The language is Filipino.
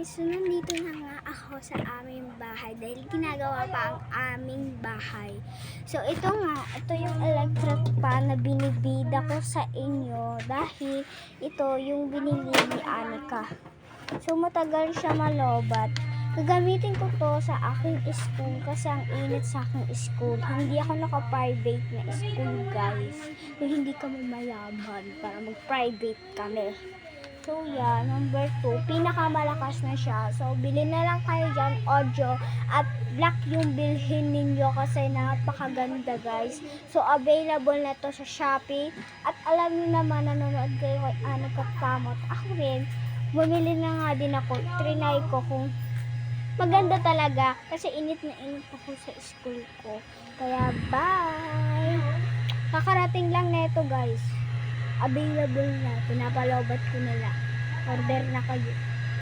So, nandito na nga ako sa aming bahay dahil ginagawa pa ang aming bahay. So, ito yung electric pan na binibida ko sa inyo dahil ito yung binili ni Anika. So, matagal siya malobat. Gagamitin ko to sa aking school kasi ang init sa aking school. Hindi ako naka-private na school, guys. So, hindi kami mayaman para mag-private kami. So, yeah, number 2, pinakamalakas na siya. So, bilhin na lang kayo dyan, audio at black yung bilhin ninyo kasi napakaganda, guys. So, available na to sa Shopee. At alam niyo naman, nanonood kayo kay Anika Kamot. Ako rin, bumili na nga din ako. Trinay ko kung maganda talaga kasi init na init ako sa school ko. Kaya, bye! Kakarating lang na ito, guys. Available na. Pinapalobat ko na lang. Order na kayo.